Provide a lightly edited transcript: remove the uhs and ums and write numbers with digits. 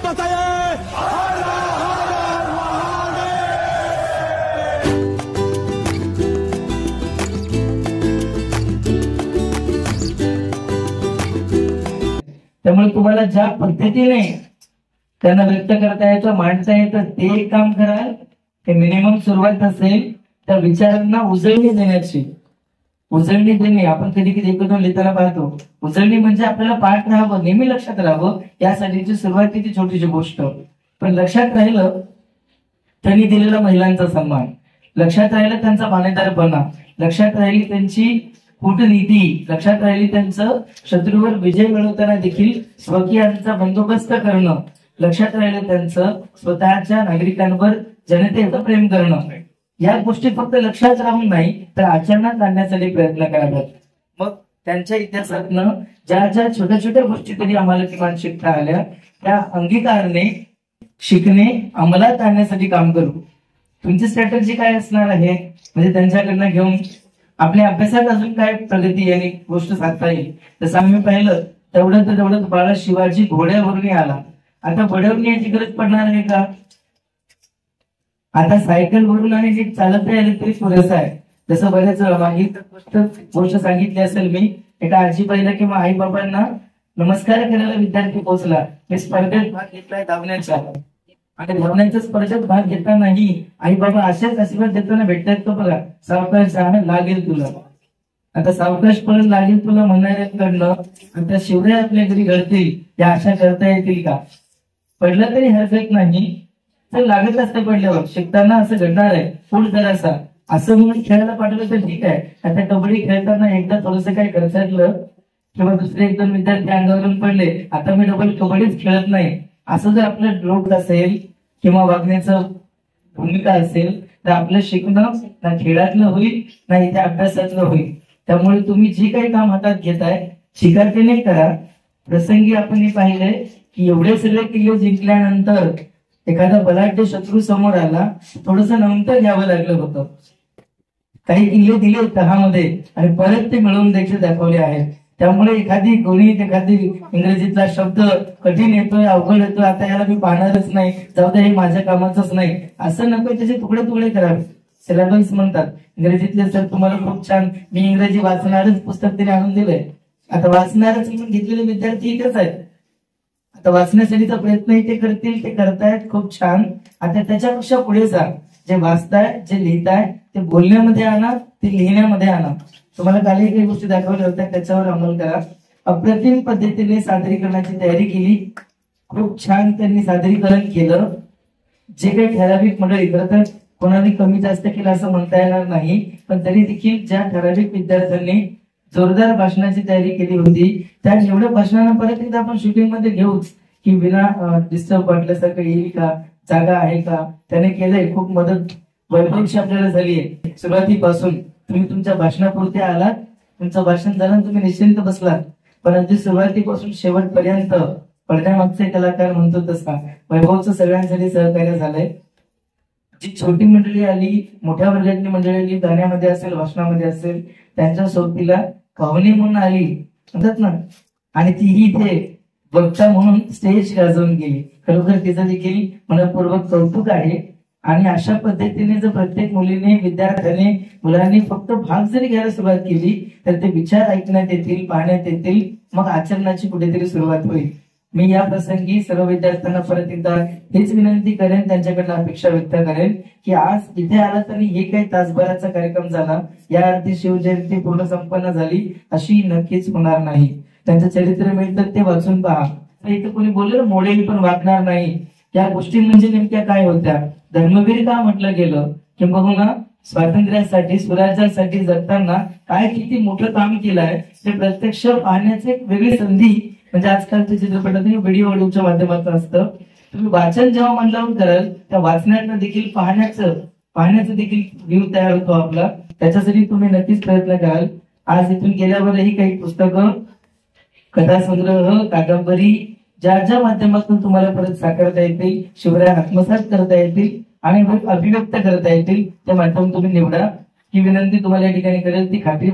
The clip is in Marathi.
बताइए। त्यामुळे तुम्हाला ज्या पद्धतीने त्यांना व्यक्त करता येतं, मांडता येतं, ते एक काम कराल. ते मिनिमम सुरुवात असेल त्या विचारांना उजळणी देण्याची. उजळणी देणे आपण कधी कधी एकत्र लिहिताना पाहतो. उजळणी म्हणजे आपल्याला पाठ राहावं, नेहमी लक्षात राहावं, यासाठीची सुरुवातीची छोटीशी गोष्ट. पण लक्षात राहिलं त्यांनी दिलेला महिलांचा सन्मान, लक्षात राहिलं त्यांचा मान्यतारपणा, लक्षात राहिली त्यांची कूटनीती, लक्षात राहिली त्यांचं शत्रूवर विजय मिळवताना देखील स्वकीयांचा बंदोबस्त करणं, लक्षात राहिलं त्यांचं स्वतःच्या नागरिकांवर जनतेचं प्रेम करणं. या गोष्टी फक्त लक्षात राहून नाही तर आचरणात आणण्यासाठी प्रयत्न करावेत. मग त्यांच्या इतिहासातनं ज्या ज्या छोट्या छोट्या गोष्टी तरी आम्हाला किमान शिकता आल्या त्या अंगीकारणे, शिकणे, अंमलात आणण्यासाठी काम करू. तुमची स्ट्रॅटेजी काय असणार आहे म्हणजे त्यांच्याकडनं घेऊन आपल्या अभ्यासात अजून काय प्रगती आणि गोष्ट साधता येईल. जसं आम्ही पाहिलं तेवढं बाळा शिवाजी घोड्यावरून आला. आता घोड्यावरून याची गरज पडणार आहे का? आता सायकल वरून आणि नीट चालत राहिले तरी पुरेसं आहे. जसं बऱ्याच मागे गोष्ट सांगितली असेल मी, एका आजीबाईला किंवा आई बाबांना नमस्कार करायला विद्यार्थी पोहोचला. मी स्पर्धेत भाग घेतलाय धावण्याचा, आणि धावण्याच्या स्पर्धेत भाग घेतानाही आई बाबा अशाच आशीर्वाद देताना भेटतात तो बघा, सावकाश लागेल तुला. आता सावकाश पण लागेल तुला म्हणणाऱ्यांकडनं आता शिवराय आपल्या घरी घडतील या आशा करता येतील का? पडलं तरी हरकत नाही, तर लागत असतं पडल्यावर. शिकताना असं घडणार आहे, फुल जरासा असं म्हणून खेळायला पाठवलं तर ठीक आहे. आता कबड्डी खेळताना एकदा थोडस काय खर्चाटलं किंवा दुसरे एक दोन विद्यार्थी अंगावरून पडले, आता मी डबल कबड्डीच खेळत नाही, असं जर आपलं डोक असेल किंवा वागण्याचं भूमिका असेल तर आपलं शिकणं ना खेळातलं होईल ना इथे अभ्यासातलं होईल. त्यामुळे तुम्ही जे काही काम हातात घेताय शिकारतेने करा. प्रसंगी आपण हे पाहिलंय की एवढे सगळे किल्ले जिंकल्यानंतर एखादा बलाढ्य शत्रू समोर आला, थोडस नमतं घ्यावं लागलं होतं. काही किल्ले दिले तहामध्ये आणि परत ते मिळवून देखील दाखवले आहेत. त्यामुळे एखादी गणित, एखादी इंग्रजीतला शब्द कठीण येतोय, अवघड येतोय, आता याला मी पाहणारच नाही, जाऊ दे हे माझ्या कामाचंच नाही, असं नको. त्याचे तुकडे तुकडे करावे. सिलेबस म्हणतात इंग्रजीतले, सर तुम्हाला खूप छान, मी इंग्रजी वाचणारच पुस्तक तरी आणून दिलंय. आता वाचणारच म्हणून घेतलेले विद्यार्थी इथेच आहेत. आता वाचण्यासाठीचा प्रयत्नही ते करतील, ते करतायत, खूप छान. आता त्याच्यापेक्षा पुढे जा, जे वाचताय, जे लिहिताय ते बोलण्यामध्ये आणा, ते लिहिण्यामध्ये आणा. तुम्हाला काही काही गोष्टी दाखवल्या होत्या, त्याच्यावर अंमल करा. अप्रतिम पद्धतीने सादरीकरणाची तयारी केली, खूप छान त्यांनी सादरीकरण केलं. जे काही ठराविक मंडळी, खरं तर कोणाने कमी जास्त केलं असं म्हणता येणार नाही, पण तरी देखील ज्या ठराविक विद्यार्थ्यांनी जोरदार भाषणाची तयारी केली होती त्या एवढ्या भाषणांना परत एकदा आपण शूटिंग मध्ये घेऊच की विना डिस्टर्ब वाटल्यासारखं येईल का, जागा आहे का, त्याने केलंय. खूप मदत वैभवची आपल्याला झाली आहे. सुरुवातीपासून तुम्ही तुमच्या भाषणापुरते आलात, तुमचं भाषण झालं, तुम्ही निश्चिंत बसलात, पण अगदी सुरुवातीपासून शेवटपर्यंत पडद्यामागचे कलाकार म्हणतो तसा वैभवचं सगळ्यांसाठी सहकार्य झालंय. जी छोटी मंडळी आली, मोठ्या वर्गातली मंडळी आली, गाण्यामध्ये असेल, भाषणामध्ये असेल, त्यांच्या सोबतीला कवनी म्हणून आली म्हणतात ना, आणि तीही इथे वक्ता म्हणून स्टेज गाजवून गेली. खरोखर तिचं देखील मनपूर्वक कौतुक आहे. आणि अशा पद्धतीने जर प्रत्येक मुलीने, विद्यार्थ्याने, मुलांनी फक्त भाग जरी घ्यायला सुरुवात केली तर ते विचार ऐकण्यात येतील, पाहण्यात येतील, मग आचरणाची कुठेतरी सुरुवात होईल. मी या प्रसंगी सर्व विद्यार्थ्यांना परत एकदा हेच विनंती करेन, त्यांच्याकडनं अपेक्षा व्यक्त करेन की आज इथे आला तरी हे काही तासभराचा कार्यक्रम झाला, या अर्थी शिवजयंती पूर्ण संपन्न झाली अशी नक्कीच होणार नाही. त्यांचं चरित्र मिळतं ते वाचून पहा. इथं कोणी बोललं मोडेल पण वागणार नाही, या गोष्टी म्हणजे नेमक्या काय होत्या. धर्मवीर का म्हटलं गेलं किंबहुना स्वातंत्र्यासाठी, स्वराज्यासाठी जगताना काय किती मोठं काम केलं आहे ते प्रत्यक्ष पाहण्याची एक वेगळी संधी म्हणजे आजकालच्या चित्रपटातून व्हिडिओ ऑडिओच्या माध्यमातून असतं. तुम्ही वाचन जेव्हा मनलावून कराल त्या वाचण्यात देखील पाहण्याचं देखील व्ह्यू तयार होतो आपला. त्याच्यासाठी तुम्ही नक्कीच प्रयत्न कराल. आज इथून गेल्यावरही काही पुस्तकं, कथा संग्रह, कादंबरी ज्या ज्या माध्यमातून तुम्हाला परत साकारता येतील, शिवराय आत्मसात करता येतील आणि अभिव्यक्त करता येतील, त्या माध्यम तुम्ही निवडा. ही विनंती तुम्हाला या ठिकाणी करेल, ती खात्री